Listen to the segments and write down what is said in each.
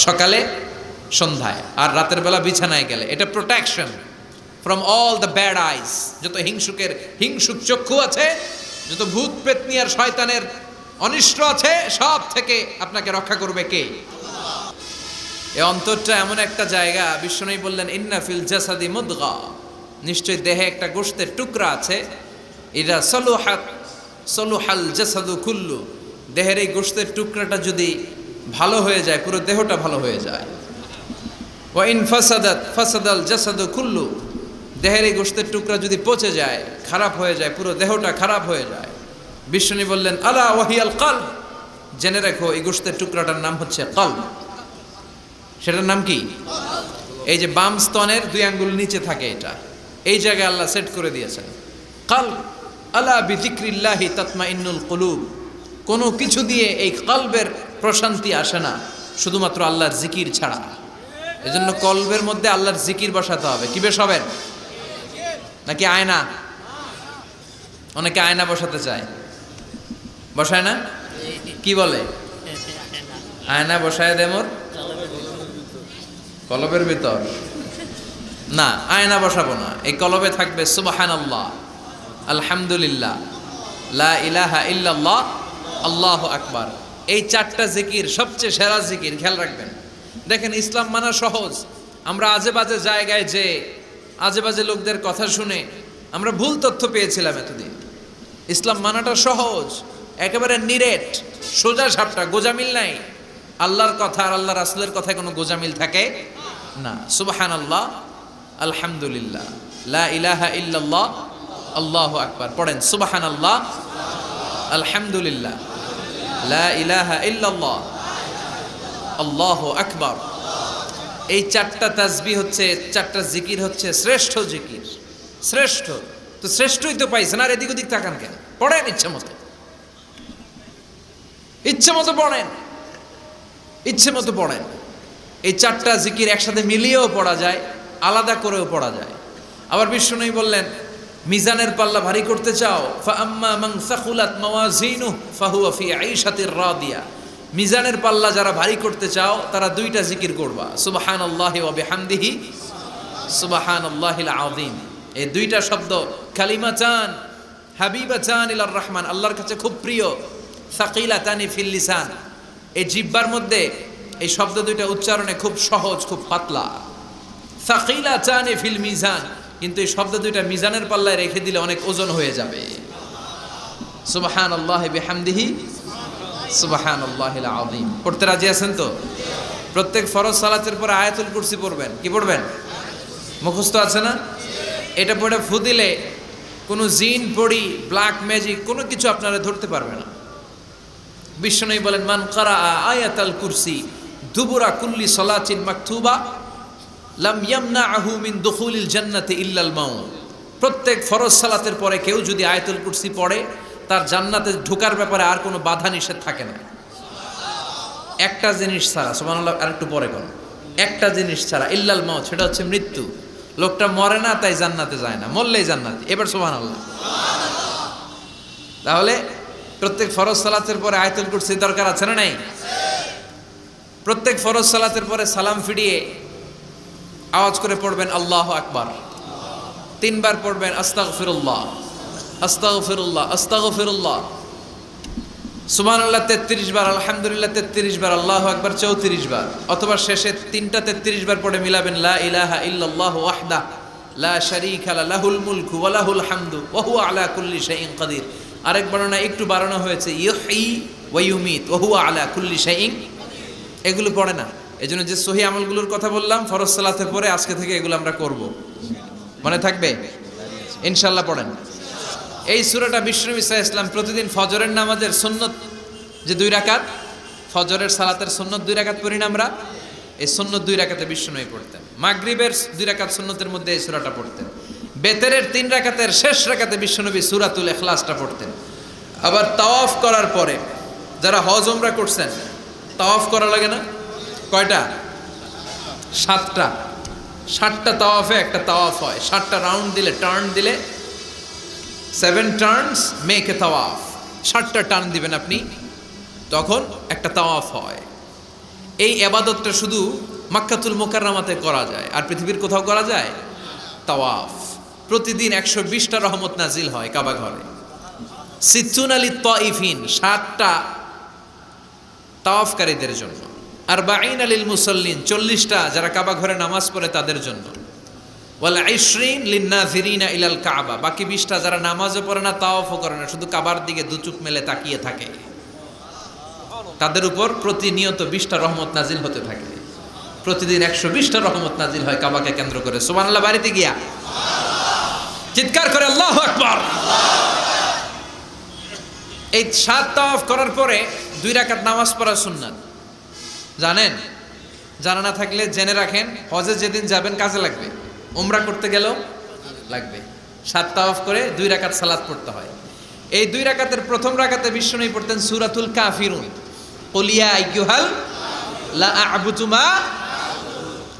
সকালে, সন্ধ্যায়, আর রাতের বেলা বিছানায় গেলে। এটা protection from all the bad আইস। যত হিংসুক চক্ষু আছে, যত ভূত পেতনি আর শয়তানের অনিষ্ট আছে, সব থেকে আপনাকে রক্ষা করবে কে? এই অন্তরটা এমন একটা জায়গা, বিশ্বনবী বললেন ইন্না ফিল জাসাদি মুদগা, নিশ্চয় দেহে একটা গোশতের টুকরা আছে, ইদা সলুহাত সলুহাল জাসাদু কুল্লু, দেহের এই গোশতের টুকরাটা যদি ভালো হয়ে যায় পুরো দেহটা ভালো হয়ে যায়। ওয়া ইন ফাসাদাত ফাসাদাল জাসাদু কুল্লু, দেহের এই গোশতের টুকরা যদি পচে যায়, খারাপ হয়ে যায়, পুরো দেহটা খারাপ হয়ে যায়। বিশ্বনবী বললেন আলা ওয়াহিয়াল কলব, জেনে রাখো এই গোশতের টুকরাটার নাম হচ্ছে কলব। সেটার নাম কি? এই যে বাম স্তনের 2 আঙ্গুল নিচে থাকে, এটা এই জায়গায় আল্লাহ সেট করে দিয়েছেন কলব। আলা বিযিকরিল্লাহি তাতমাইন্নুল কুলুব, কোনো কিছু দিয়ে এই কলবের প্রশান্তি আসে না শুধুমাত্র আল্লাহর জিকির ছাড়া। এজন্য কলবের মধ্যে আল্লাহর জিকির বসাতে হবে। কি বসাবেন? নাকি আয়না? অনেকে আয়না বসাতে চায়, বসায় না? কি বলে? আয়না বসায় দে মোর কলবের ভিতর। না, আয়না বসাবো না, এই কলবে থাকবে সুবহানাল্লাহ, আলহামদুলিল্লাহ, লা ইলাহা ইল্লাল্লাহ, আল্লাহু আকবার। এই 4টা জিকির সবচেয়ে সেরা জিকির, খেয়াল রাখবেন। দেখেন ইসলাম মানা সহজ, আমরা আজে বাজে জায়গায় যে আজে বাজে লোকদের কথা শুনে আমরা ভুল তথ্য পেয়েছিলাম এতদিন। ইসলাম মানাটা সহজ, একেবারে নিরেট, সোজা সাপটা, গোজামিল নাই। আল্লাহর কথা আর আল্লাহ রাসূলের কথায় কোনো গোজামিল থাকে না। সুবহানাল্লাহ, আলহামদুলিল্লাহ, লা ইলাহা ইল্লাল্লাহ, আল্লাহু আকবার। পড়েন সুবহানাল্লাহ, আলহামদুলিল্লাহ, লা ইলাহা ইল্লাল্লাহ, আল্লাহু আকবার। এই 4টা তাসবিহ হচ্ছে, 4টা জিকির হচ্ছে শ্রেষ্ঠ জিকির। শ্রেষ্ঠ তো শ্রেষ্ঠই তো পাইছেন, আর এদিক ওদিক তাকান কেন? পড়েন ইচ্ছে মতো, ইচ্ছে মতো পড়েন, ইচ্ছে মতো পড়েন। এই 4টা জিকির একসাথে মিলিয়েও পড়া যায়, আলাদা করেও পড়া যায়। আবার বিশ্বনবী বললেন মিজানের পাল্লা ভারী করতে চাও, ফাআম্মা মান সাকুলাত মাওয়াজিনুহু ফাহুয়া ফি আইশাতির রাদিয়া, মিজানের পাল্লা যারা ভারী করতে চাও তারা 2টা জিকির করবা, সুবহানাল্লাহি ওয়া বিহামদিহি সুবহানাল্লাহিল আযীম। এই 2টা শব্দ কালিমাতান হাবিবাতান ইলার রহমান, আল্লাহর কাছে খুব প্রিয়, সাকিলাতানি ফিল লিসান, এই জিহ্বার মধ্যে এই শব্দ 2টা উচ্চারণে খুব সহজ, খুব পাতলা। সাকিলাতানি ফিল মিজান, কিন্তু এই শব্দ 2টা মিজানের পাল্লায় রেখে দিলে অনেক ওজন হয়ে যাবে। সুবহানাল্লাহি বিহামদিহি সুবহানাল্লাহিল আযীম। পড়তে রাজি আছেন তো? প্রত্যেক ফরজ সালাতের পরে আয়াতুল কুরসি পড়বেন। কি পড়বেন? মুখস্থ আছে না? এটা পড়ে ফু দিলে কোনো জিন পড়ি, ব্ল্যাক ম্যাজিক কোনো কিছু আপনারা ধরতে পারবে না। বিশ্বনবী বলেন মান কারা আয়াতাল কুরসি দুবুরা কুল্লি সালাতিন মাকতুবা লাম ইয়ামনাহু মিন দুখুলিল জান্নাতি ইল্লাল মাউত। প্রত্যেক ফরজ সালাতের পরে কেউ যদি আয়াতুল কুরসি পড়ে তার জান্নাতে ঢোকার ব্যাপারে আর কোনো বাধা নিষেধ থাকে না। একটা জিনিস ছাড়া, সুবহানাল্লাহ, আর একটু পরে কোন একটা জিনিস ছাড়া, ইল্লাল মাউত, সেটা হচ্ছে মৃত্যু। লোকটা মরে না তাই জান্নাতে যায় না, মরলেই জান্নাতে। এবার সুবহানাল্লাহ। তাহলে প্রত্যেক ফরজ সালাতের পরে আয়াতুল কুরসি দরকার আছে না নাই? প্রত্যেক ফরজ সালাতের পরে সালাম ফিরিয়ে আওয়াজ করে পড়বেন আল্লাহু আকবার। 3 বার পড়বেন আস্তাগফিরুল্লাহ, আস্তাগফিরুল্লাহ, আস্তাগফিরুল্লাহ। সুবহানাল্লাহ 33 বার, আলহামদুলিল্লাহ 33 বার, আল্লাহু আকবার 34 বার। অথবা শেষে 3টা 33 বার পড়ে মিলাবেন লা ইলাহা ইল্লাল্লাহু ওয়াহদাহু লা শারীকা লা লাহুল মুলকু ওয়া লাহুল হামদু ওয়া হুয়া আলা কুল্লি শাইইন কাদির। আরেক বর্ণনা একটু বাড়ানো হয়েছে ইউহয়ি ওয়া ইউমিত ওয়া হুয়া আলা কুল্লি শাইইন। এগুলো পড়ে না। এজন্য যে সহিহ আমলগুলোর কথা বললাম ফরজ সালাতের পরে, আজকে থেকে এগুলো আমরা করব। মনে থাকবে ইনশাআল্লাহ? পড়েন। এই সূরাটা বিশ্বনবী সাল্লাল্লাহু আলাইহি ওয়াসাল্লাম প্রতিদিন ফজরের নামাজের সুন্নত যে 2 রাকাত, ফজরের সালাতের সুন্নত 2 রাকাত পড়ি না আমরা, এই সুন্নত 2 রাকাতে বিশ্বনবী পড়তেন। মাগরিবের 2 রাকাত সুন্নতের মধ্যে এই সূরাটা পড়তেন। বেতেরের 3 রাকাতের শেষ রাকাতে বিশ্বনবী সূরাতুল ইখলাসটা পড়তেন। আবার তাওয়াফ করার পরে যারা হজ উমরা করছেন, তাওয়াফ করা লাগে না? কয়টা? 7টা। 7টা তাওয়াফে একটা তাওয়াফ হয়। 7টা রাউন্ড দিলে, টার্ন দিলে 7 টার্নস মেক এ তাওয়াফ। 7টা টার্ন দিবেন আপনি, তখন একটা তাওয়াফ হয়। এই ইবাদতটা শুধু মক্কাতুল মুকাররমাতে করা যায়, আর পৃথিবীর কোথাও করা যায়? তাওয়াফ। প্রতিদিন 120টা রহমত নাজিল হয় কাবা ঘরে। সিত্তুনা লিত তাইফিন, 60টা তাওয়াফকারীদের জন্য। আর বাঈনা লিল মুসাল্লিন, 40টা যারা কাবা ঘরে নামাজ পড়ে তাদের জন্য। ওয়াল 20 লিন নাযিরিনা ইলাল কাবা, বাকি 20টা যারা নামাজও পড়ে না তাওয়াফও করে না, শুধু কাবার দিকে দু চোখ মেলে তাকিয়ে থাকে, তাদের উপর প্রতিনিয়ত 20টা রহমত নাজিল হতে থাকে। প্রতিদিন 120টা রহমত নাজিল হয় কাবাকে কেন্দ্র করে। সুবহানাল্লাহ। বাড়িতে গিয়া চিৎকার করে আল্লাহু আকবার। এই 7 তাওয়াফ করার পরে 2 রাকাত নামাজ পড়া সুন্নাত, জানেন? জানা না থাকলে জেনে রাখেন, হজে যেদিন যাবেন কাজে লাগবে, উমরা করতে গেলেও লাগবে। 7 তাওয়াফ করে 2 রাকাত সালাত পড়তে হয়। এই 2 রাকাতের প্রথম রাকাতে বিশ্বনবী পড়তেন সূরাতুল কাফিরুন, কুল ইয়া আইয়ুহাল লা আ'বুদু মা,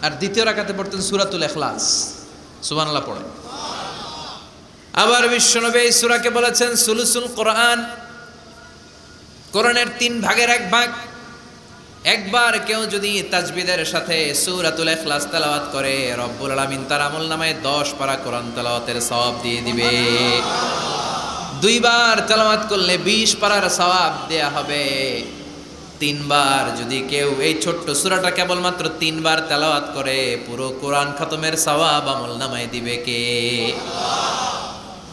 আর দ্বিতীয় রাকাতে পড়তেন সূরাতুল ইখলাস। সুবহানাল্লাহ পড়েন। আবার বিশ্বনবী এই সূরাকে বলেছেন সুলুসুল কোরআন, কোরআনের 3 ভাগের 1 ভাগ। একবার কেউ যদি তাজবিদের সাথে সূরাতুল ইখলাস তেলাওয়াত করে, রব্বুল আলামিন তার আমলনামায় 10 পারা কোরআন তেলাওয়াতের সওয়াব দিয়ে দিবে। 2 বার তেলাওয়াত করলে 20 পারার সওয়াব দেয়া হবে। 3 বার যদি কেউ এই ছোট্ট সূরাটা কেবলমাত্র 3 বার তেলাওয়াত করে, পুরো কোরআন খতমের সওয়াব আমলনামায় দিবে কে?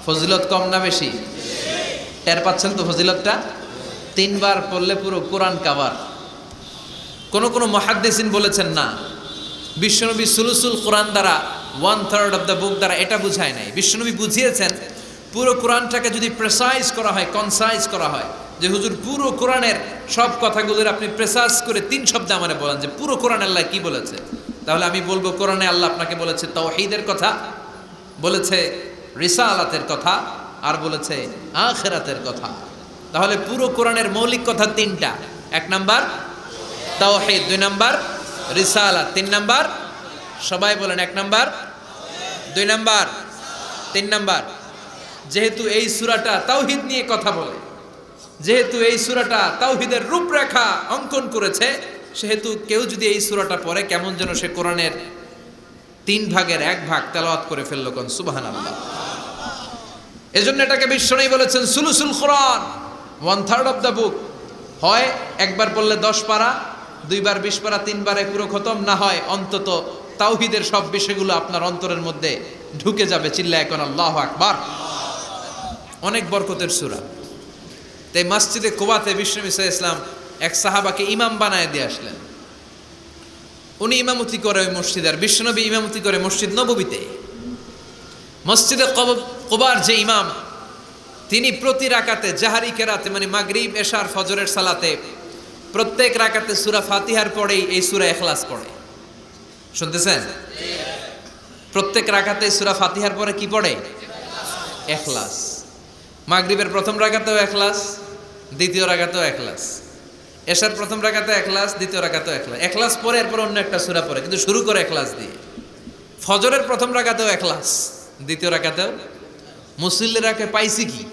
ফজিলত কম না বেশি? টের পাচ্ছেন তো ফজিলতটা? 3 বার পড়লে পুরো কোরআন কাভার। কোন মুহাদ্দিসিন বলেছেন না, বিশ্বনবী সুলুসুল কোরআন দ্বারা 1/3 অফ দ্য বুক দ্বারা এটা বুঝায় নাই। বিশ্বনবী বুঝিয়েছেন পুরো কোরআনটাকে যদি প্রেসাইজ করা হয়, কনসাইজ করা হয়, যে হুজুর পুরো কোরআনের সব কথাগুলোর আপনি প্রেসাইজ করে 3 শব্দে আমারে বলেন যে পুরো কোরআন আল্লাহ কি বলেছে, তাহলে আমি বলবো কোরআনে আল্লাহ আপনাকে বলেছে তাওহীদের কথা, বলেছে রিসালাতের কথা, আর বলেছে আখিরাতের কথা। তাহলে পুরো কোরআনের মৌলিক কথা 3টা। 1 নাম্বার তাওহীদ, 2 নাম্বার রিসালাত, 3 নাম্বার, সবাই বলেন 1 নাম্বার, 2 নাম্বার, 3 নাম্বার। যেহেতু এই সূরাটা তাওহীদ নিয়ে কথা বলে, যেহেতু এই সূরাটা তাওহীদের রূপরেখা অঙ্কন করেছে, সেহেতু কেউ যদি এই সূরাটা পড়ে কেমন যেন সে কোরআনের 3 ভাগের 1 ভাগ তেলাওয়াত করে ফেললো। কোন সুবহানাল্লাহ। এজন্য এটাকে বিশ্বনবী বলেছেন সুলুসুল কোরআন, 1/3 অফ দ্য বুক। হয় একবার পড়লে 10 পারা, 2 বার 20 পারা, 3 বারে পুরো খতম, না হয় অন্তত তাওহীদের সব বিষয়গুলো আপনার অন্তরের মধ্যে ঢুকে যাবে। চিল্লায় কোন আল্লাহু আকবার। অনেক বরকতের সূরা। তাই মসজিদে কুবাতে বিশ্বনবী সাল্লাল্লাহু আলাইহি ওয়াসাল্লাম এক সাহাবাকে ইমাম বানায় দিয়ে আসলেন। উনি ইমামতি করে ওই মসজিদে, আর বিশ্বনবী ইমামতি করে মসজিদ নববীতে। মসজিদে কুবার যে ইমাম, তিনি প্রতি রাকাতে জাহারি কেরাতে, মানে মাগরিব, এশার, ফজরের সালাতে প্রত্যেক রাকাতে সূরা ফাতিহার পরেই এই সূরা ইখলাস পড়ে। শুনতেছেন? প্রত্যেক রাকাতে সূরা ফাতিহার পরে কি পড়ে? ইখলাস। মাগরিবের প্রথম রাকাতেও ইখলাস, দ্বিতীয় রাকাতেও ইখলাস। এশার প্রথম রাকাতে ইখলাস, দ্বিতীয় রাকাতেও ইখলাস। ইখলাস পরে এরপর অন্য একটা সূরা পড়ে, কিন্তু শুরু করে ইখলাস দিয়ে। ফজরের প্রথম রাকাতেও ইখলাস, দ্বিতীয় রাকাতেও। মুসল্লিরাকে পাইছি কি?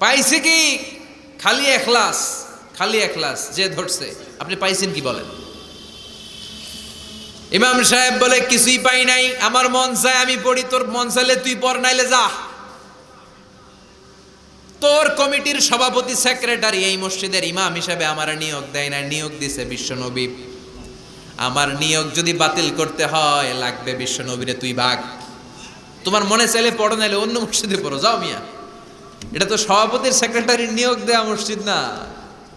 পাইছি কি? খালি ইখলাস, খালি ইখলাস। যে ধরছে, আপনি পাইছেন কি বলেন? ইমাম সাহেব বলে কিছুই পাই নাই, আমার মন চায় আমি পড়ি, তোর মন চাইলে তুই পড়, নাইলে যা। তোর কমিটির সভাপতি, সেক্রেটারি, এই মসজিদের ইমাম হিসাবে আমার নিয়োগ দেয় না, নিয়োগ দিছে বিশ্বনবী। আমার নিয়োগ যদি বাতিল করতে হয়, লাগবে বিশ্বনবীরে তুই ভাগ। তোমার মনে চাইলে পড়ো, নাইলে অন্য মসজিদে পড়ো, যাও মিয়া। এটা তো সভাপতির সেক্রেটারির নিয়োগ দেয়া মসজিদ না,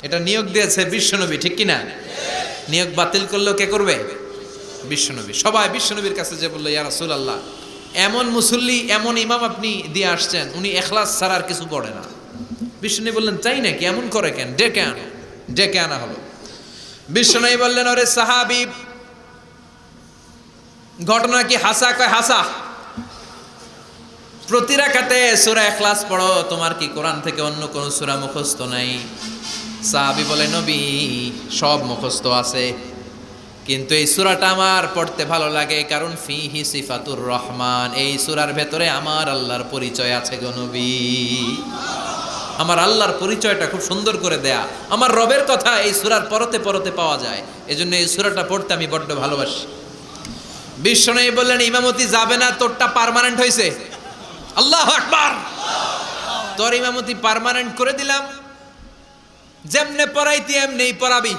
এটা নিয়োগ দিয়েছে বিশ্বনবী, ঠিক কিনা? নিয়োগ বাতিল করলেও কে করবে? বিশ্বনবী। সবাই বিশ্বনবীর কাছে যে বললো, ইয়া রাসূলুল্লাহ, এমন মুসল্লি, এমন ইমাম আপনি দিয়ে আসছেন, উনি ইখলাস ছাড়া আর কিছু পড়ে না। বিশ্বনবী বললেন, তাই নাকি? এমন করে কেন? ডেকে আনো। ডেকে আনা হলো। বিশ্বনবী বললেন, ওরে সাহাবী, ঘটনা কি হাসা? কয় হাসা। প্রতি রাকাতে সূরা ইখলাস পড়ো, তোমার কি কোরআন থেকে অন্য কোন সূরা মুখস্থ নাই? সাহাবী বলে, নবী, সব মুখস্থ আছে, কিন্তু এই সূরাটা আমার পড়তে ভালো লাগে, কারণ ফিহি সিফাতুর রহমান, এই সূরার ভেতরে আমার আল্লাহর পরিচয় আছে গো নবী। আমার আল্লাহর পরিচয়টা খুব সুন্দর করে দেয়া, আমার রবের কথা এই সূরার পরতে পরতে পাওয়া যায়। এজন্য এই সূরাটা পড়তে আমি বড্ড ভালোবাসি। বিশ্বনবী বললেন, ইমামতি যাবে না, তোরটা পার্মানেন্ট হয়েছে। আল্লাহু আকবার। তোর ইমামতি পার্মানেন্ট করে দিলাম, যেমনে পড়াইতি এমনিই পড়াবি।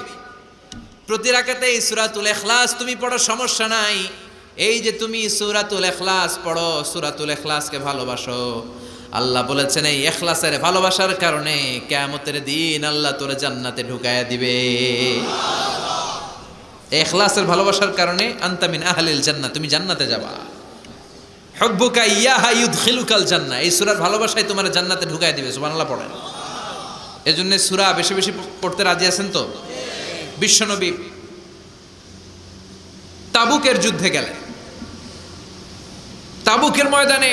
প্রতি রাকাতে এই সূরাতুল ইখলাস তুমি পড়ো, সমস্যা নাই। এই যে তুমি সূরাতুল ইখলাস পড়ো, সূরাতুল ইখলাসকে ভালোবাসো, আল্লাহ বলেছেন এই ইখলাসের ভালোবাসার কারণে কিয়ামতের দিন আল্লাহ তোরে জান্নাতে ঢুকায়া দিবে। ইখলাসের ভালোবাসার কারণে আনতা মিন আহলিল জান্নাহ, তুমি জান্নাতে যাবা। হুব্বুকা ইয়াহা ইউদখিলুকাল জান্নাহ, এই সূরার ভালোবাসায় তোমার জান্নাতে ঢুকায়া দিবে। সুবহানাল্লাহ পড়েন। এজন্য সূরা বেশি বেশি পড়তে রাজি আছেন তো? বিশ্বনবী তাবুকের যুদ্ধে গেলেন। তাবুকের ময়দানে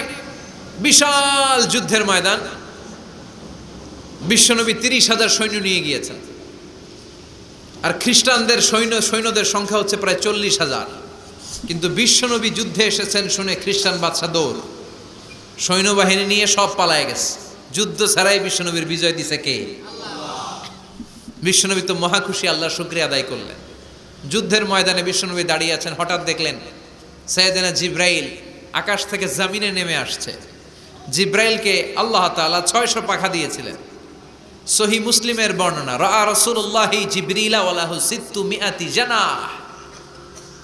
বিশাল যুদ্ধের ময়দান, বিশ্বনবী 30,000 সৈন্য নিয়ে গিয়েছেন। আর খ্রিস্টানদের সৈন্যদের সংখ্যা হচ্ছে প্রায় 40,000। কিন্তু বিশ্বনবী যুদ্ধে এসেছেন শুনে খ্রিস্টান বাদশা দৌড়, সৈন্যবাহিনী নিয়ে সব পালায় গেছে। যুদ্ধ ছাড়াই বিশ্বনবীর বিজয় দিছে কে? বিশ্বনবী তো মহা খুশি, আল্লাহর শুকরিয়া আদায় করলেন। যুদ্ধের ময়দানে বিশ্বনবী দাঁড়িয়ে আছেন, হঠাৎ দেখলেন সাইয়েদনা জিব্রাইল আকাশ থেকে জমিনে নেমে আসছে। জিব্রাইলকে আল্লাহ তাআলা 600 পাখা দিয়েছিলেন। সহি মুসলিমের বর্ণনা, রাআ রাসূলুল্লাহি জিবরিলা ওয়া লাহু 600 জানাহ।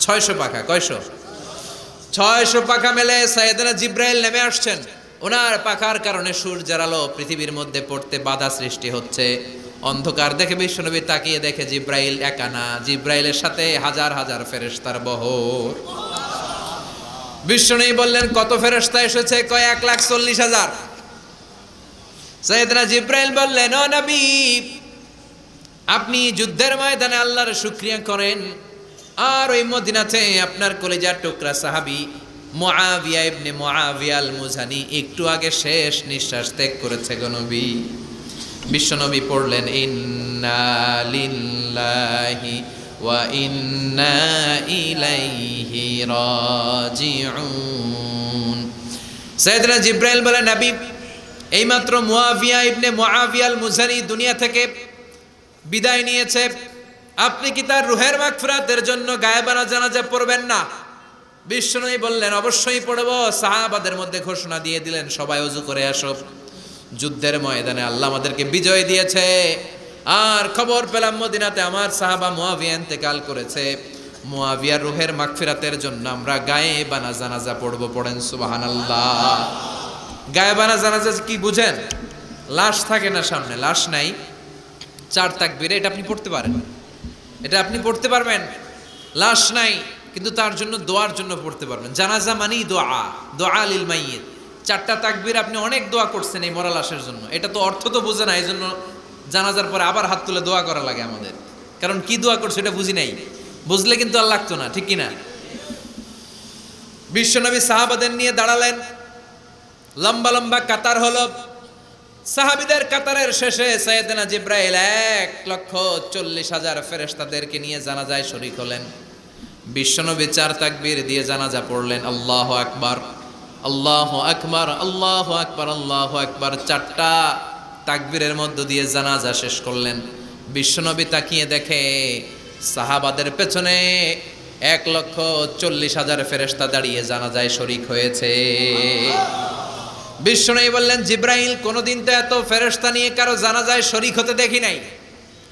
600 পাখা। কয়শো? 600 পাখা মেলে সাইয়েদনা জিব্রাইল নেমে আসছেন। ওনার পাখার কারণে সূর্যের আলো পৃথিবীর মধ্যে পড়তে বাধা সৃষ্টি হচ্ছে। অন্ধকার দেখে বিশ্বনবী তাকিয়ে দেখে জিব্রাইল একা না, জিব্রাইলের সাথে হাজার হাজার ফেরেশতার বহর। বিশ্বনবী বললেন, কত ফেরেশতা এসেছে? কয় 1,40,000। সাইয়েদনা জিব্রাইল বললেন, ও নবী, আপনি যুদ্ধের ময়দানে আল্লাহর শুকরিয়া করেন, আর ওই মদিনাতে আপনার কলিজার টুকরা সাহাবী মুআবিয়া ইবনে মুআবিয়া আল মুজানি একটু আগে শেষ নিঃশ্বাস ত্যাগ করেছে গো নবী। বিশ্বনবী পড়লেন, ইন্না লিল্লাহি ওয়া ইন্না ইলাইহি রাজিউন। সাইয়েদনা জিব্রাইল বলেন, নবী, এইমাত্র মুআবিয়া ইবনে মুআবিয়া আল মুজানি দুনিয়া থেকে বিদায় নিয়েছে, আপনি কি তার রুহের মাগফিরাতের জন্য গায়েবানা জানাজা পড়বেন না? বিশ্বনবী বললেন, অবশ্যই পড়ব। সাহাবাদের মধ্যে ঘোষণা দিয়ে দিলেন, সবাই ওযু করে আসো। যুদ্ধের ময়দানে আল্লাহ আমাদেরকে বিজয় দিয়েছে, আর খবর পেলাম মদিনাতে আমার সাহাবা মুআবিয়া ইন্তেকাল করেছে। মুআবিয়ার রুহের মাগফিরাতের জন্য আমরা গায়েবানা জানাজা পড়ব। পড়েন সুবহানাল্লাহ। গায়েবানা জানাজা কি বুঝেন? লাশ থাকে না সামনে, লাশ নাই, 4 তাকবীরে এটা আপনি পড়তে পারেন, এটা আপনি পড়তে পারবেন। লাশ নাই কিন্তু তার জন্য দোয়ার জন্য পড়তে পারবেন। জানাজা মানেই দোয়া, দোয়া লিল মাইয়িত। 4টা তাকবীর আপনি অনেক দোয়া করছেন এই মরা লাশের জন্য, এটা তো অর্থ তো বোঝে না, এই জন্য জানাজার পরে আবার হাত তুলে দোয়া করা লাগে আমাদের, কারণ কি দোয়া করছে এটা বুঝি নাই। বুঝলে কিন্তু আর লাগতো না, ঠিক কিনা? বিশ্বনবী সাহাবাদের নিয়ে দাঁড়ালেন, লম্বা লম্বা কাতার হলো। সাহাবীদের কাতারের শেষে সাইয়েদনা জিব্রাইল 1,40,000 ফেরেশতাদেরকে নিয়ে জানাজায় শরীক হলেন। বিশ্বনবী 4 তাকবীর দিয়ে জানাজা পড়লেন, আল্লাহু আকবার, আল্লাহু আকবার, আল্লাহু আকবার, আল্লাহু আকবার। 4টা তাকবীরের মধ্য দিয়ে জানাজা শেষ করলেন। বিশ্বনবী তাকিয়ে দেখে সাহাবাদের পেছনে 1,40,000 ফেরেশতা দাঁড়িয়ে জানাজায় শরীক হয়েছে। বিশ্বনবী বললেন, জিব্রাইল, কোনদিন তো এত ফেরেশতা নিয়ে কারো জানাজায় শরীক হতে দেখি নাই।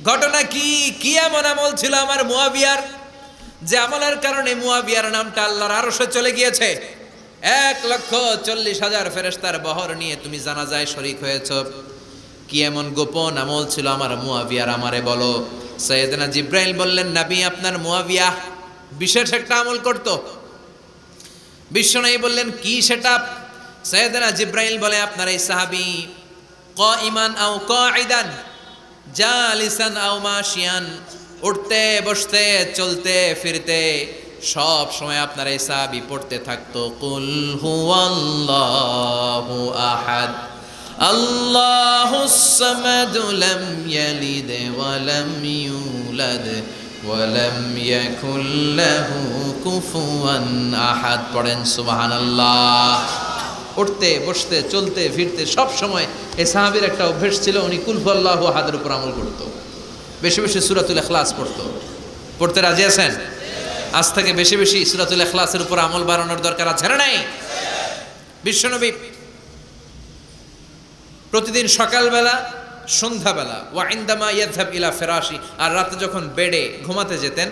ঘটনা কি? কি এমন আমল ছিল আমার মুআবিয়ার, যে আমলের কারণে মুআবিয়ার নামটা আল্লাহর আরশে চলে গিয়েছে? 1,40,000 ফেরেশতার বহর নিয়ে তুমি জানাজায় শরীক হয়েছ। কি এমন গোপন আমল ছিল আমার মুআবিয়ার, আমারে বলো। সাইয়েদনা জিব্রাইল বললেন, নবী, আপনার মুআবিয়া বিশেষ একটা আমল করত। বিশ্বনবী বললেন, কি সেটা? সাইয়েদনা জিব্রাইল বলে, আপনার এই সাহাবী কাইমান আও কাঈদান, জালিসান আও মাশিয়ান, উঠতে বসতে চলতে ফিরতে সব সময় আপনার এই সাহাবী পড়তে থাকতো, কুল হুয়াল্লাহু আহাদ, আল্লাহুস সামাদ, লাম ইয়ালিদ ওয়া লাম ইউলাদ ওয়া লাম ইয়াকুল লাহু কুফুয়ান আহাদ। পড়েন সুবহানাল্লাহ। উঠতে বসতে চলতে ফিরতে সব সময় এই সাহাবীর একটা অভ্যেস ছিল, উনি কুল হুয়াল্লাহু আহাদের উপর আমল করত, বেশি বেশি সূরাতুল ইখলাস পড়তো। পড়তে রাজি আছেন? আজ থেকে বেশি বেশি সূরাতুল ইখলাসের উপর আমল বাড়ানোর দরকার আছে না নাই? বিশ্বনবী প্রতিদিন সকালবেলা সন্ধ্যাবেলা ওয়া ইনদামা ইয়াযহাব ইলা ফিরাশি, আর রাতে যখন বেডে ঘুমাতে যেতেন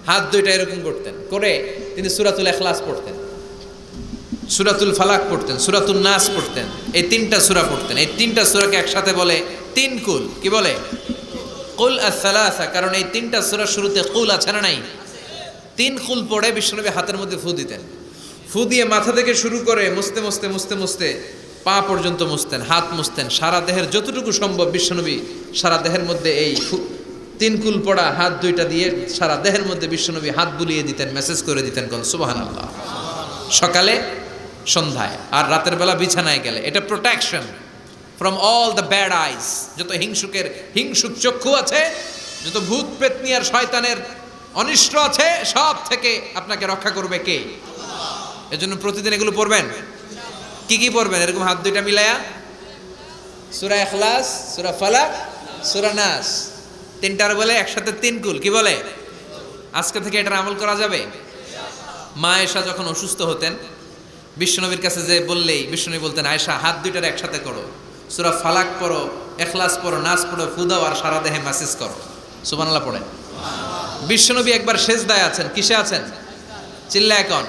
হাত দুইটা এরকম করতেন, করে তিনি সূরাতুল ইখলাস পড়তেন, সূরাতুল ফালাক পড়তেন, সূরাতুন নাস পড়তেন, এই তিনটা সূরা পড়তেন। এই তিনটা সূরাকে একসাথে বলে তিন কুল। কি বলে? কুল আস-সালাসা, কারণ এই তিনটা সূরার শুরুতে কুল আছে না নাই? তিন কুল পড়ে বিশ্বনবী হাতের মধ্যে ফু দিতেন। ফু দিয়ে মাথা থেকে শুরু করে মুছতে মুছতে মুছতে মুছতে পা পর্যন্ত মুছতেন, হাত মুছতেন, সারা দেহের যতটুকু সম্ভব বিশ্বনবী সারা দেহের মধ্যে এই তিন কুল পড়া হাত দুইটা দিয়ে সারা দেহের মধ্যে বিশ্বনবী হাত বুলিয়ে দিতেন, মেসেজ করে দিতেন কোন সুবহানাল্লাহ। সকালে সন্ধ্যায় আর রাতের বেলা বিছানায় গেলে। এটা protection from all the bad আইস। যত হিংসুক চক্ষু আছে, যত ভূত পেতনি আর শয়তানের অনিষ্ট আছে, সব থেকে আপনাকে রক্ষা করবে কে? এজন্য প্রতিদিন এগুলো পড়বেন। কি কি পড়বেন? এরকম হাত দুইটা মিলায়া সূরা ইখলাস, সূরা ফালাক, সূরা নাস, তিনটার বলে একসাথে তিন কুল। কি বলে? আজকে থেকে এটার আমল করা যাবে। মা আয়েশা যখন অসুস্থ হতেন বিশ্বনবীর কাছে যে বললেই বিশ্বনবী বলতেন, আয়েশা হাত দুইটার একসাথে করো, সূরা ফালাক পড়ো, ইখলাস পড়ো, নাস পড়ো, ফু দাও, আর সারা দেহে মেসেজ করো। সুবহানাল্লাহ পড়েন। বিশ্বনবী একবার সেজদায় আছেন। কিসে আছেন? চিল্লা এখন।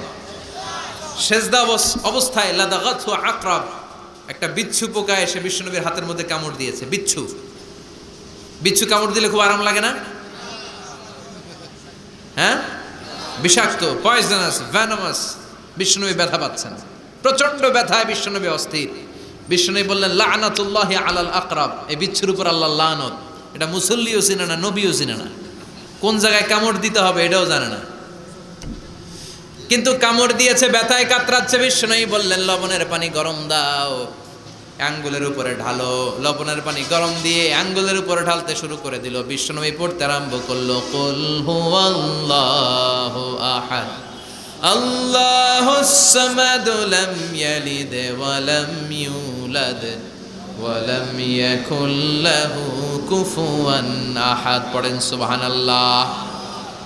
সেজদা অবস্থায় লাদাগাতহু আকরাব, একটা বিচ্ছু পোকা এসে বিশ্বনবীর হাতের মধ্যে কামড় দিয়েছে। বিচ্ছু কামড় দিলে খুব আরাম লাগে না? হ্যাঁ, বিষাক্ত, পয়জনাস, ভ্যানামাস। বিশ্বনবী ব্যথা পাচ্ছেন, প্রচন্ড ব্যথায় বিশ্বনবী অস্থির। বিশ্বনবী বললেন, লাআনাতুল্লাহি আলাল আকরাব, এই বিচ্ছুর উপর আল্লাহর লানত। এটা মুসল্লিও চিনে না, নবীও চিনে না, কোন জায়গায় কামড় দিতে হবে এটাও জানে না, কিন্তু কামড় দিয়েছে, ব্যথায় কাতরাচ্ছে। বিশ্বনবী বললেন, লবণের পানি গরম দাও, আঙ্গুলের উপরে ঢালো। লবণের পানি গরম দিয়ে আঙ্গুলের উপরে ঢালতে শুরু করে দিল। বিশ্বনবী পড়তে আরম্ভ করলো, কুল হুয়াল্লাহু আহাদ আল্লাহুস সামাদ লাম ইয়ালিদ ওয়া লাম ইউলাদ ওয়া লাম ইয়াকুল লাহু কুফুয়ান আহাদ। পড়েন সুবহানাল্লাহ।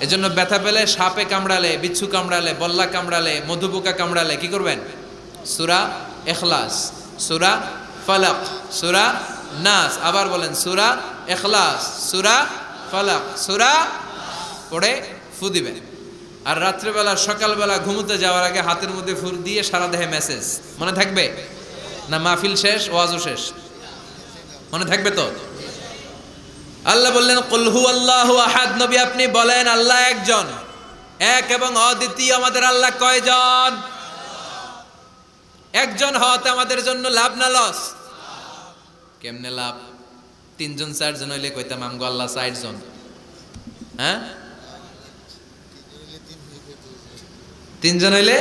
এজন্য ব্যথা পেলে, সাপে কামড়ালে, বিচ্ছু কামড়ালে, বল্লা কামড়ালে, মধুপোকা কামড়ালে কি করবেন? সূরা ইখলাস, সূরা ফালাক, সূরা নাস। আবার বলেন, সূরা ইখলাস, সূরা ফালাক, সূরা পড়ে ফু দিবেন। আর রাত্রেবেলা সকালবেলা ঘুমোতে যাওয়ার আগে হাতের মধ্যে ফু দিয়ে সারা দেহে মেসেজ। মনে থাকবে না? মাহফিল শেষ, ওয়াজও শেষ, মনে থাকবে তো? আল্লাহ বললেন, কুল হুয়াল্লাহু আহাদ। নবী আপনি বলেন, আল্লাহ একজন, এক এবং অদ্বিতীয়। আমাদের আল্লাহ কয়জন? একজন হওয়াতে আমাদের জন্য লাভ না লস? কেমনে লাভ? তিনজন চারজন হইলে কইতাম আমগো আল্লাহ ৬০ জন। হ্যাঁ, তিনজন হইলে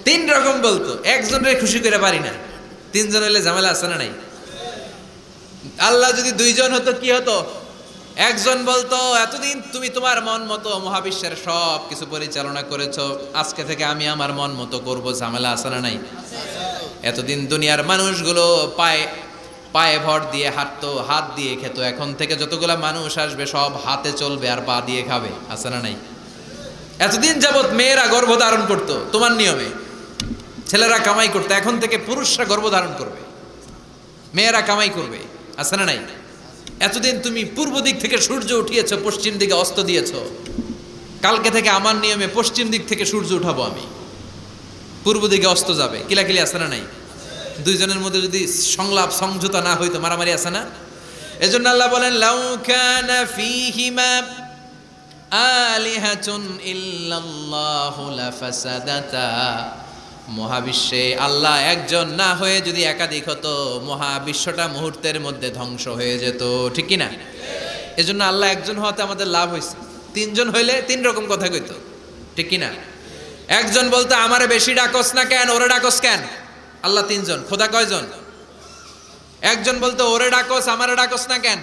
তিন রকম বলতো, একজনের খুশি করে পারি না। তিনজন হইলে ঝামেলা আছে না নাই? আল্লাহ যদি দুইজন হতো কি হতো? একজন বলতো, এতদিন তুমি তোমার মন মতো মহাবিশ্বের সব কিছু পরিচালনা করেছো, আজকে থেকে আমি আমার মন মতো করব। ঝামেলা আছে না নাই? এতদিন দুনিয়ার মানুষগুলো পায়ে ভর দিয়ে হাঁটতো, হাত দিয়ে খেত, এখন থেকে যতগুলা মানুষ আসবে সব হাতে চলবে আর পা দিয়ে খাবে। আছে না নাই? এতদিন যাবত মেয়েরা গর্ভধারণ করতো তোমার নিয়মে, ছেলেরা কামাই করতো, এখন থেকে পুরুষরা গর্ভধারণ করবে, মেয়েরা কামাই করবে। আছে না নাই? এতদিন তুমি পূর্ব দিক থেকে সূর্য উঠিয়েছ, পশ্চিম দিকে অস্ত দিয়েছ, কালকে থেকে আমার নিয়মে পশ্চিম দিক থেকে সূর্য উঠাবো আমি, পূর্ব দিকে অস্ত যাবে। কিলাকিলি আছে না নাই? দুইজনের মধ্যে যদি সংলাপ সমঝোতা না হইতো মারামারি আছে না? এজন্য আল্লাহ বলেন, লাউ কানা ফীহিমা আলিহাতুন ইল্লাল্লাহু লাফাসাদাতা। মহাবিশ্বে আল্লাহ একজন না হয়ে যদি একাধিক হতো, মহাবিশ্বটা মুহূর্তের মধ্যে ধ্বংস হয়ে যেত। ঠিক কি না? এজন্য আল্লাহ একজন হওয়াতে আমাদের লাভ হয়েছে। তিনজন হইলে তিন রকম কথা কইতো। ঠিক কি না? একজন বলতো, আমারে বেশি ডাকস না কেন, ওরে ডাকস কেন? আল্লাহ তিনজন, খোদা কয়জন? একজন বলতো, ওরে ডাকস, আমারে ডাকস না কেন?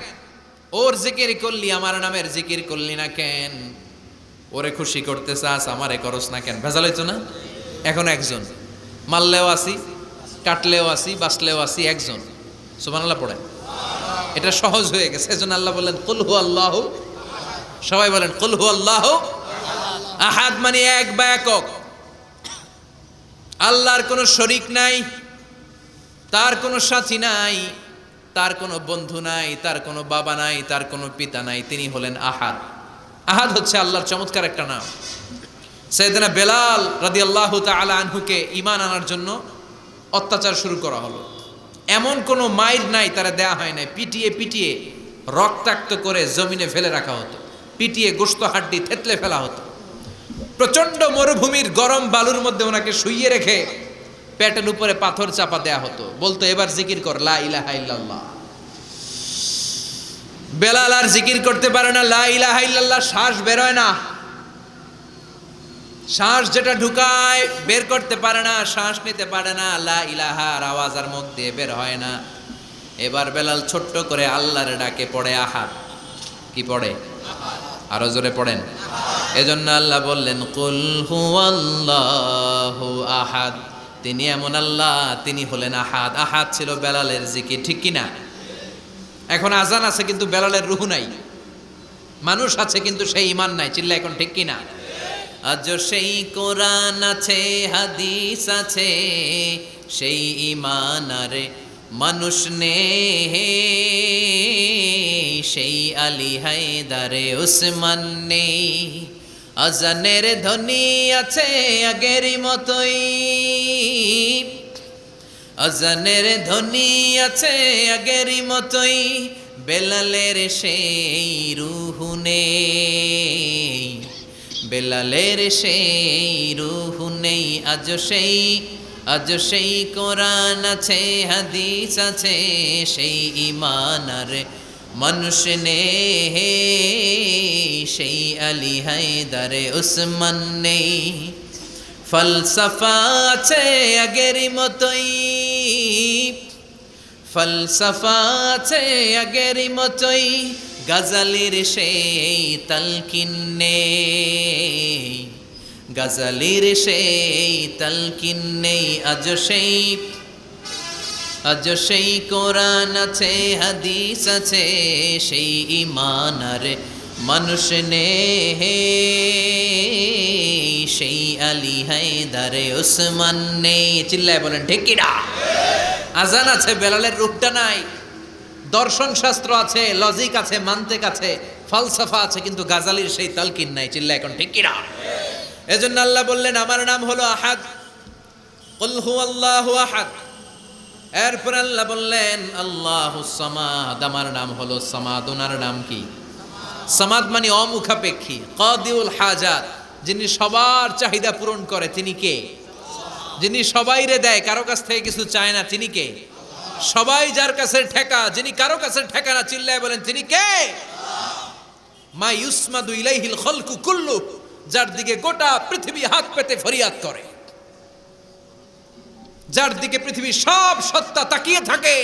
ওর জিকির করলি, আমার নামের জিকির করলি না কেন? ওরে খুশি করতে চাস, আমারে করস না কেন? ভেজাল হইতো না? এখন একজন, মারলেও আসি, কাটলেও আসি, বাঁচলেও আসি একজন। সুবহানাল্লাহ পড়েন। এটা সহজ হয়ে গেছে, এজন্য আল্লাহ বললেন কুল হু আল্লাহু, সবাই বলেন কুল হু আল্লাহু আহাদ, মানে এক বা একক। আল্লাহর কোনো শরীক নাই, তার কোনো সাথী নাই, তার কোনো বন্ধু নাই, তার কোনো বাবা নাই, তার কোনো পিতা নাই, তিনি হলেন আহাদ। আহাদ হচ্ছে আল্লাহর চমৎকার একটা নাম। সাইয়েদনা বেলাল রাদিয়াল্লাহু তাআলা আনহুকে ঈমান আনার জন্য অত্যাচার শুরু করা হলো। এমন কোনো মাইর নাই তারা দেয়া হয় নাই, পিটিয়ে পিটিয়ে রক্তাক্ত করে জমিনে ফেলে রাখা হতো, পিটিয়ে গোশত হাড্ডি থেতলে ফেলা হতো। প্রচন্ড মরুভূমির গরম বালুর মধ্যে ওনাকে শুইয়ে রেখে পেটের উপরে পাথর চাপা দেয়া হতো, বলতো এবার জিকির কর লা ইলাহা ইল্লাল্লাহ। বেলাল আর জিকির করতে পারে না, লা ইলাহা ইল্লাল্লাহ শ্বাস বেরোয় না, শ্বাস যেটা ঢুকায় বের করতে পারে না, শ্বাস নিতে পারে না, লা ইলাহার আওয়াজ আর মুখ দিয়ে বের হয় না। এবার বেলাল ছোট্ট করে আল্লাহর ডাকে পড়ে আহাদ। কি পড়ে? আরো জোরে পড়েন। এজন্য আল্লাহ বললেন কুল হুয়াল্লাহু আহাদ, তিনি এমন আল্লাহ, তিনি হলেন আহাদ। আহাদ ছিল বেলালের জিকির, ঠিক কিনা? এখন আজান আছে কিন্তু বেলালের রূহ নাই, মানুষ আছে কিন্তু সেই ঈমান নাই। চিল্লা এখন ঠিক কিনা? আজ সেই কোরআন আছে, হাদিস আছে, সেই ঈমান আর মানুষ নেই, সেই আলী হায়দারে উসমান নেই। আজানের ধ্বনি আছে আগেরই মতোই, আজানের ধ্বনি আছে আগেরই মতোই, বেলালের সেই রূহ নেই, বেলালের সেই রূহ নেই। আজ সেই কোরআন আছে, হাদিস আছে, সেই ঈমান আর মানুষ নেই, সেই আলী হায়দারে উসমান নেই। ফলসফা আছে আগেরই মতোই, ফলসফা আছে আগেরই মতোই, গাজালির সেই তালকিন নেই, গাজালির সেই তালকিন নেই। আজ সেই কোরআন আছে, হাদিস আছে, সেই ঈমান আর মানুষ নেই, সেই আলী হায়দারে উসমান নেই। চিল্লায় বলেন ঠিক কিনা? আজান আছে, বেলালের রূপটা নাই। দর্শন শাস্ত্র আছে, লজিক আছে, মান্তিক আছে, ফালসাফা আছে, কিন্তু গাজালির সেই তালকিন নাই। চিল্লা এখন ঠিক কিনা? এজন্য আল্লাহ বললেন আমার নাম হলো আহাদ, কুল হুয়াল্লাহু আহাদ। এরপর আল্লাহ বললেন আল্লাহুস সামাদ, আমার নাম হলো সামাদ। ওনার নাম কি? সামাদ মানে অমুখাপেক্ষী, কাদিউল হাজাত, যিনি সবার চাহিদা পূরণ করে। তিনি কে? যিনি সবাইরে দেয়, কারো কাছ থেকে কিছু চায় না। তিনি কে? সবাই যার কাছে ঠেকা, যিনি কারো কাছে ঠেকা না। চিল্লায় বলেন তিনি কে? মা ইউসমাদু ইলাইহিল খালকু কুল্লু, যার দিকে গোটা পৃথিবী হাত পেতে ফরিয়াদ করে, যার দিকে পৃথিবীর সব সত্তা তাকিয়ে থাকে।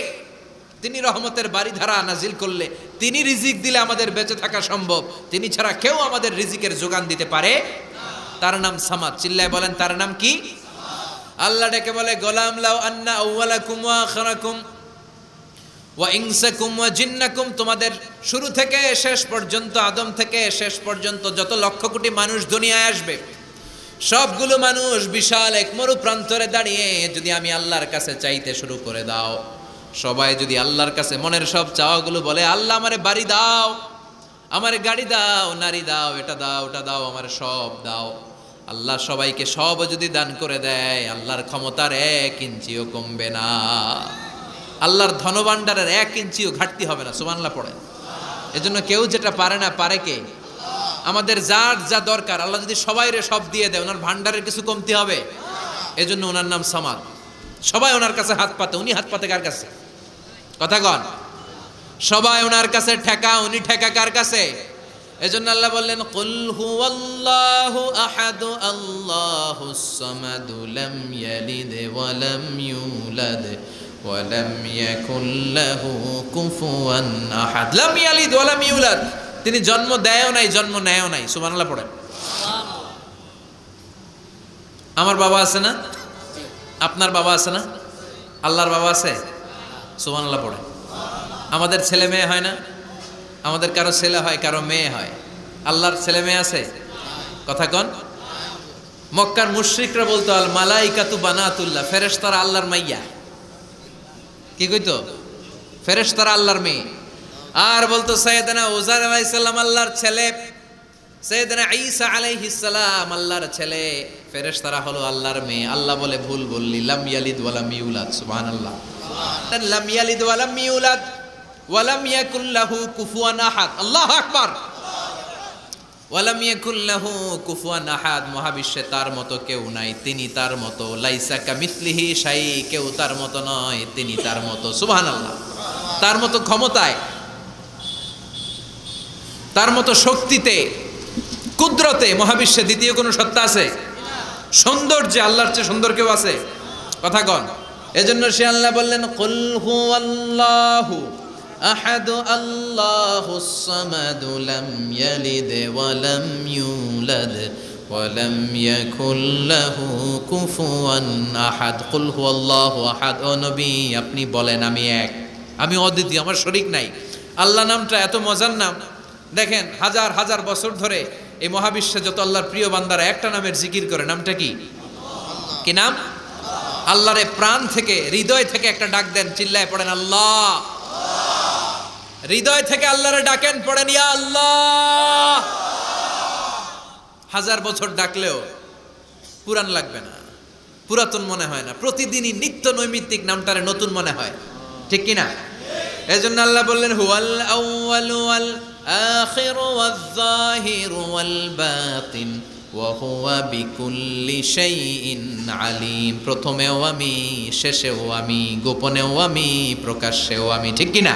তিনি রহমতের বারিধারা নাজিল করলে, তিনি রিজিক দিলে আমাদের বেঁচে থাকা সম্ভব। তিনি ছাড়া কেউ আমাদের রিজিকের যোগান দিতে পারে। তার নাম সামাদ। চিল্লায় বলেন তার নাম কি? আল্লাহ ডেকে বলে গোলাম লাউ আন্না আউওয়ালাকুম ওয়া আখিরাকুম ওয়া ইনসাকুম ওয়া জিন্নাকুম, তোমাদের শুরু থেকে শেষ পর্যন্ত, আদম থেকে শেষ পর্যন্ত যত লক্ষ কোটি মানুষ দুনিয়ায় আসবে, সবগুলো মানুষ বিশাল এক মরু প্রান্তরে দাঁড়িয়ে যদি আমি আল্লাহর কাছে চাইতে শুরু করে দাও, সবাই যদি আল্লাহর কাছে মনের সব চাওয়াগুলো বলে, আল্লাহ আমারে বাড়ি দাও, আমারে গাড়ি দাও, নারী দাও, এটা দাও, ওটা দাও, আমারে সব দাও, আল্লাহ সবাইকে সব যদি দান করে দেয়, আল্লাহর ক্ষমতার 1 ইঞ্চিও কমবে না, আল্লাহর ধনভাণ্ডারের 1 ইঞ্চিও ঘাটতি হবে না। সুবহানাল্লাহ পড়েন। এজন্য কেউ যেটা পারে না, পারে কে? আমাদের যার যা দরকার আল্লাহ যদি সবাইরে সব দিয়ে দেয়, ওনার ভাণ্ডারের কিছু কমতি হবে? এজন্য ওনার নাম সামাদ। সবাই ওনার কাছে হাত পাতে। উনি হাত পাতে কার কাছে? কথা কন। সবাই ওনার কাছে ঠেকা, উনি ঠেকা কার কাছে? এজন্য আল্লাহ বললেন কুল হুয়াল্লাহু আহাদ, আল্লাহুস সামাদ, লাম ইয়ালিদ ওয়া লাম ইউলাদ ওয়া লাম ইয়াকুল লাহু কুফুয়ান আহাদ। লাম ইয়ালিদ ওয়া লাম ইউলাদ, তিনি জন্ম দেয়ও নাই, জন্ম নেয়ও নাই। সুবহানাল্লাহ পড়েন। আমার বাবা আছে না? আপনার বাবা আছে না? আল্লাহর বাবা আছে? সুবহানাল্লাহ পড়ে। আমাদের ছেলে মেয়ে হয় না? আমাদের কারো ছেলে হয়, কারো মেয়ে হয়। আল্লাহর ছেলে মেয়ে আছে? কথা কন। মক্কার মুশরিকরা বলতো আল মালাইকাতু বানাতুল্লাহ, ফেরেশতারা আল্লাহর মাইয়া। কি কইতো? ফেরেশতারা আল্লাহর মেয়ে। আর বলতো সাইয়েদনা উযাইর আলাইহিস সালাম আল্লাহর ছেলে, সাইয়েদনা ঈসা আলাইহিস সালাম আল্লাহর ছেলে, ফেরেশতারা হলো আল্লাহর মেয়ে। আল্লাহ বলে ভুল বললি, লাম ইয়ালিদ ওয়া লাম ইউলাদ। সুবহানাল্লাহ। লাম ইয়ালিদ ওয়া লাম ইউলাদ ওয়া লাম ইয়াকুল লাহু কুফুয়ান আহাদ। আল্লাহু আকবার। ওয়ালাম ইয়াকুল লাহু কুফুয়ান আহাদ, মহাবিশ্বে তার মতো কেউ নাই, তিনি তার মতো। লাইসা কামিসলিহি শাই, কেউ তার মতো নয়, তিনি তার মতো। সুবহানাল্লাহ। তার মতো ক্ষমতায়, তার মতো শক্তিতে, কুদরতে মহাবিশ্বে দ্বিতীয় কোনো সত্তা আছে? সৌন্দর্যে আল্লাহর চেয়ে সুন্দর কেউ আছে? কথা কন। এজন্য সে আল্লাহ বললেন কুল হুয়াল্লাহু আহাদ আল্লাহুস সামাদ লাম ইয়ালিদ ওয়া লাম ইউলাদ ওয়া লাম ইয়াকুল লাহু কুফুয়ান আহাদ। কুল হুয়াল্লাহু আহাদ। ও নবী আপনি বলেন আমি এক, আমি অদ্বিতীয়, আমার শরীক নাই। আল্লাহ নামটা এত মজার নাম। দেখেন হাজার হাজার বছর ধরে এই মহাবিশ্বে যত আল্লাহর প্রিয় বান্দারা একটা নামের জিকির করে, নামটা কি? কি নাম? আল্লাহরে প্রাণ থেকে, হৃদয় থেকে একটা ডাক দেন, চিল্লায় পড়েন আল্লাহ। হৃদয় থেকে আল্লাহরে ডাকেন, পড়েন ইয়া আল্লাহ। হাজার বছর ডাকলেও পুরান লাগবে না, পুরাতন মনে হয় না। প্রতিদিনই নিত্য নৈমিত্তিক নামটারে নতুন মনে হয়, ঠিক কিনা? এজন্য আল্লাহ বললেন হুয়াল আউয়ালু ওয়াল আখিরু ওয়াজ যাহিরু ওয়াল বাতিন ওয়া হুয়া বিকুল্লি শাইইন আলিম। প্রথমেও আমি, শেষেও আমি, গোপনেও আমি, প্রকাশ্যেও আমি, ঠিক কিনা?